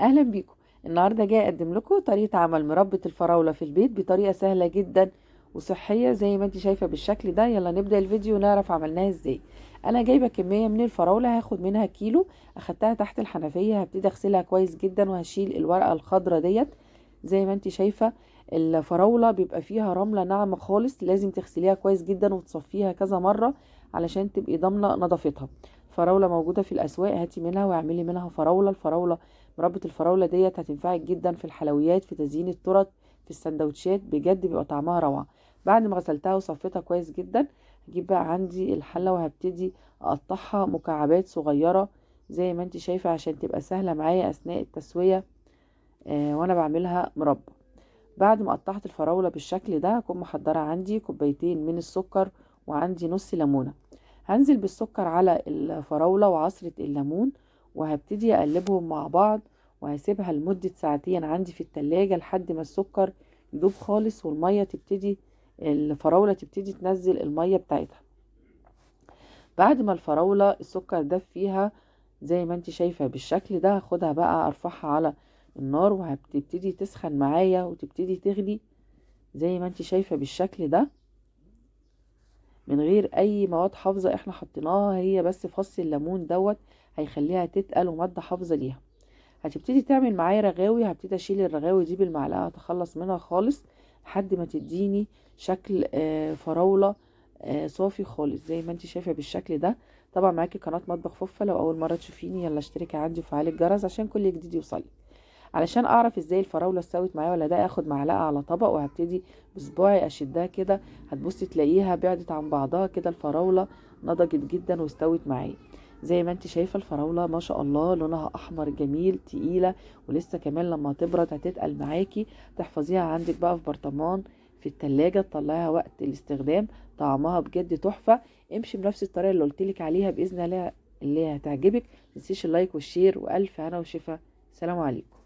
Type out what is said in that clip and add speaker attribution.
Speaker 1: اهلا بيكم. النهارده جاي اقدم لكم طريقه عمل مربى الفراوله في البيت بطريقه سهله جدا وصحيه زي ما انت شايفه بالشكل ده. يلا نبدا الفيديو ونعرف عملناها ازاي. انا جايبه كميه من الفراوله، هاخد منها كيلو. اخدتها تحت الحنفيه، هبتدي اغسلها كويس جدا وهشيل الورقه الخضراء ديت. زي ما انت شايفه الفراوله بيبقى فيها رمله ناعمه خالص، لازم تغسليها كويس جدا وتصفيها كذا مره علشان تبقي ضامنه نظافتها. فراوله موجوده في الاسواق، هاتي منها واعملي منها فراوله. مربى الفراولة ديت هتنفعك جدا في الحلويات، في تزيين التورت، في السندوتشات، بجد بيبقى طعمها روعة. بعد ما غسلتها وصفيتها كويس جدا، هجيب بقى عندي الحلة وهبتدي اقطعها مكعبات صغيرة زي ما انت شايفة عشان تبقى سهلة معايا اثناء التسوية وانا بعملها مربى. بعد ما قطعت الفراولة بالشكل ده، هكون محضرة عندي كوبايتين من السكر وعندي نص ليمونة. هنزل بالسكر على الفراولة وعصرة الليمون وهبتدي اقلبهم مع بعض، وهسيبها لمدة ساعتين عندي في التلاجة لحد ما السكر يدوب خالص والمية تبتدي الفراولة تبتدي تنزل المية بتاعتها. بعد ما الفراولة السكر داب فيها زي ما انت شايفة بالشكل ده، هاخدها بقى ارفعها على النار وهتبتدي تسخن معايا وتبتدي تغلي زي ما انت شايفة بالشكل ده، من غير اي مواد حافظة احنا حطيناها، هي بس فص الليمون دوت هيخليها تتقل ومادة حافظة ليها. هتبتدي تعمل معايا رغاوي، هبتدي اشيل الرغاوي دي بالمعلقة، اتخلص منها خالص لحد ما تديني شكل فراولة صافي خالص زي ما انت شايفة بالشكل ده. طبعا معاكي قناة مطبخ فوفا، لو اول مرة تشوفيني يلا اشتركي عندي وفعلي الجرس عشان كل جديد يوصلك. علشان اعرف ازاي الفراوله استوت معايا ولا ده، اخد معلقه على طبق وهبتدي بصباعي اشدها كده، هتبصي تلاقيها بعدت عن بعضها كده، الفراوله نضجت جدا واستوت معايا. زي ما انت شايفه الفراوله ما شاء الله لونها احمر جميل تقيله، ولسه كمان لما تبرد هتتقل معاكي. تحفظيها عندك بقى في برطمان في التلاجة، تطلعيها وقت الاستخدام، طعمها بجد تحفه. امشي بنفس الطريقه اللي قلتلك عليها باذن الله اللي هتعجبك. متنسيش اللايك والشير، والف هنا وشفا. سلام عليكم.